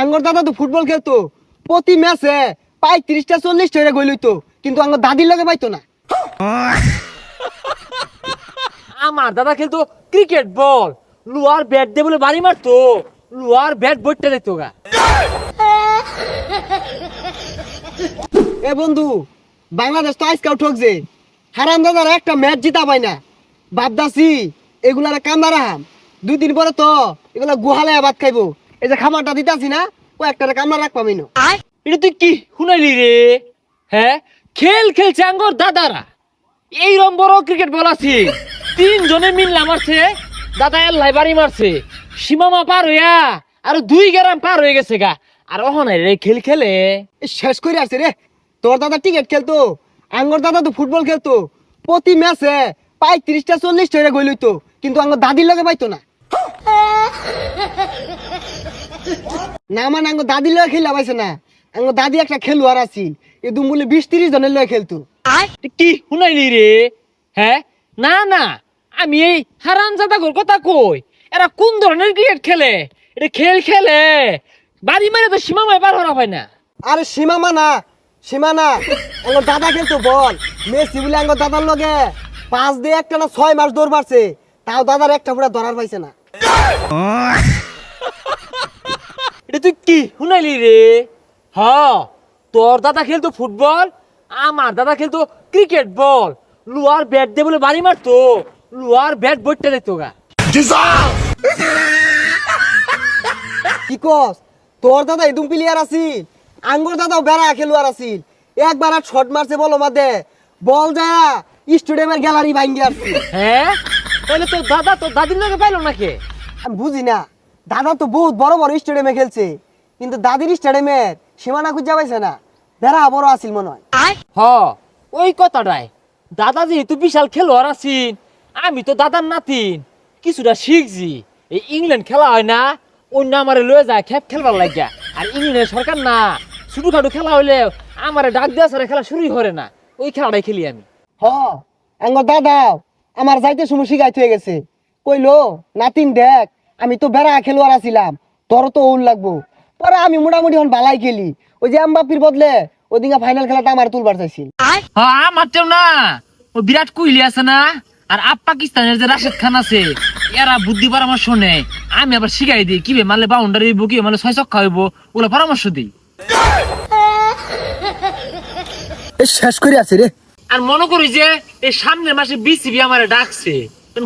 আঙ্গর দাদা তো ফুটবল খেলতো, প্রতি ম্যাচে ৩৫টা ৪০টা করে গোল হইতো, কিন্তু আঙ্গর দাদির লগে পাইতো না। আমার দাদা খেলতো ক্রিকেট বল, লুয়ার ব্যাট দিয়ে বলে বাড়ি মারতো, লুয়ার ব্যাট বইটা দিত গা। এ বন্ধু, বাংলাদেশ তো আজকাল ঠকছে, হারাম দাদার একটা ম্যাচ জিতা পাই না। ভাবদাসি এগুলার কান্দা রাহাম, ২ দিন পরে তো এগুলা গুহালে ভাত খাইবো। এই যে খাবারটা দিতাছি না, ও একটা কামনা রাখ পাবি না। এটা তুই কি শুনাইলি রে? হ্যাঁ, খেল খেলছে আঙ্গর দাদারা, এইরকম বড় ক্রিকেট বল আছে, ৩ জনে মিললা মারছে, দাদা এল্লাই বাড়ি মারছে, সীমামা পার হইয়া আর ২ গ্রাম পার হয়ে গেছে গা। আর অহনাই রে খেল খেলে শেষ করে আসছে রে। তোর দাদা ক্রিকেট খেলতো, আঙ্গর দাদা তো ফুটবল খেলতো, প্রতি ম্যাচে ৩৫টা ৪০টা করে গোল হইতো, কিন্তু আঙ্গর দাদির লগে পাইতো না। না মানে আঙ্গর দাদির লগে খেলা পাইছে না, আঙ্গর দাদি একটা খেলোয়াড় আছিল, এ দুমুলে ২০-৩০ জনের লগে খেলতো। কি শুনাইলি রে? হ্যাঁ, না না, আমি এই হারামজাদাগুলোর কথা কই, এরা কোন ধরনের ক্রিকেট খেলে? এটা খেল খেলে বাড়ি মারে তো সীমামায় পার হওয়া হয় না। আরে সীমা না, সীমা না, আঙ্গর দাদা খেলতো বল। মেসি বলে আঙ্গর দাদার লগে ৫ দিয়ে একটা না ৬ মাস দৌড় মারছে, তাও দাদার একটা পুরা ধরার পাইছে না। এটা তুই কি শুনাইলি রে? হ, তোর দাদা খেলতো ফুটবল, আমার দাদা খেলতো ক্রিকেট বল, লুয়ার ব্যাট দিয়ে বলে বাড়ি মারতো, লুয়ার ব্যাট বইটা দিত গা। কি কস? তোর দাদা এদুম প্লেয়ার আছিল, আঙ্গর দাদাও বেড়া খেলোয়াড় আছিল। একবার আর শট মারছে বল মাদে, বল যায় স্টেডিয়ামের গ্যালারি ভাঙ্গি আসছে। হ্যাঁ, তাহলে তোর দাদা তোর দাদির লগে পাইলো নাকি? আমি বুঝি না, দাদা তো বহুত বড় বড় স্টেডিয়ামে খেলছে, কিন্তু দাদির স্টেডিয়ামের সীমানা খুঁজে পাইছে না, বেড়া বড় আছিল মনে হয়। হ, ওই কথাটাই, দাদা যেহেতু বিশাল খেলোয়াড় আছেন, আমি তো দাদার নাতিন, কিছুটা শিখছি। এই ইংল্যান্ড খেলা হয় না, অন্য আমারে লয়ে যায় খেপ খেলবার লাগিয়া। আর ইংল্যান্ডের সরকার না, ছোটখাটো খেলা হইলে আমারে ডাক দেওয়া ছাড়া খেলা শুরুই করে না, ওই খেলাটাই খেলি আমি। হ, আঙ্গর দাদাও আমার যাইতে সময় শিখাইতে হয়ে গেছে, কইলো নাতিন দেখ, আমি তো বেড়া খেলোয়াড় আছিলাম, তোর তো ওল লাগবো। পরে আমি মোটামুটি এখন বালাই খেলি, ওই যে এমবাপ্পির বদলে ওইদিকে ফাইনাল খেলাটা আমার তুলবার চাইছিল। হ্যাঁ, আমারটাও না, ও বিরাট কোহলি আছে না, আর আপ পাকিস্তানের যে রাশেদ খান আছে, এরা বুদ্ধি পরামর্শ নেয়, আমি আবার শিখাই দিই কিভাবে মারলে বাউন্ডারি হইব, কিভাবে মারলে ৬ ছক্কা হইব, ওগুলো পরামর্শ দিই। শেষ করে আছে রে। আর মনে করি যে এই সামনের মাসে বিসিবি আমারে ডাকছে,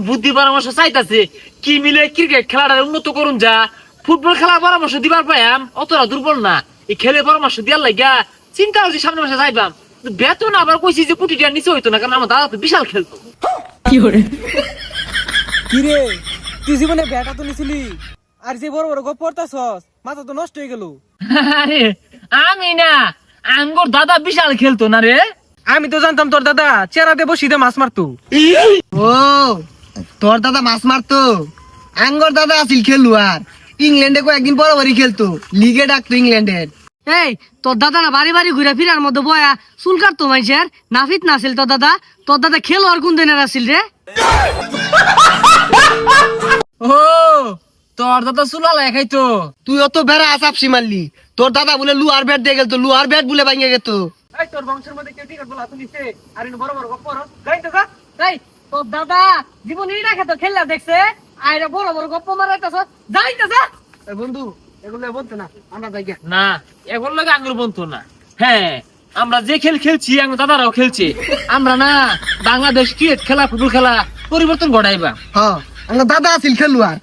বুদ্ধি পরামর্শ চাইতাছে, কি মিলে ক্রিকেট খেলাটা উন্নত করুন, যা ফুটবল খেলা পরামর্শ দিবার পাইম, অতটা দুর্বল না, এই খেলে পরামর্শ দিয়ার লাগা চিন্তা হচ্ছে সামনের মাসে যাইবাম। বেতন আবার কইছি যে কোটি টাকার নিচে হইতো না, কারণ আমার দাদা তো বিশাল খেলতো। কি রে, তুই জীবনে ব্যাটা তো নিছিলি, আর যে বড় বড় গপ পড়তাছস, মাথা তো নষ্ট হয়ে গেল। আরে আমি না, আঙ্গর দাদা বিশাল খেলতো না রে। আমি তো জানতাম তোর দাদা চেরাতে বসিতে মাছ মারতো। ও, তোর দাদা মাছ মারতো? আঙ্গর দাদা আছিল খেলুয়ার, ইংল্যান্ডে কয়েকদিন বরাবরই খেলতো, লিগে ডাকতো ইংল্যান্ডের। এই তোর দাদা না বাড়ি বাড়ি ঘুরে ফিরার মধ্যে বয়া চুল কাটতো মাইছের, নাফিত না আছিল তোর দাদা? তোর দাদা খেলো আর কোন দিনের আছিল রে? ও, তোর দাদা চুলালাই খাইতো। তুই অত বেড়া আসাপসি মারলি, তোর দাদা বলে লুয়ার ব্যাট দিয়ে গেলতো, লুয়ার ব্যাট বলে ভাঙে গেত। এই তোর বংশের মধ্যে কেউ টিকার বলা তো নিছে, আর ইনো বড় বড় গপ পড়স, এই তোর দাদা জীবনে রাখে তো খেললা দেখছে, আইরা বড় বড় গপ্প মারাইতাছ, যাইতাছ। বন্ধু এগুলো বলতো না, আমরা যাই গিয়া। না, এখন লাগে আঙ্গুর বন্ধু না। হ্যাঁ, আমরা যে খেল খেলছি আঙ্গুর দাদারাও খেলছে, আমরা না বাংলাদেশ ক্রিকেট খেলা ফুটবল খেলা পরিবর্তন ঘটাইবা। হ্যাঁ, আমার দাদা আছিল খেলুয়ার,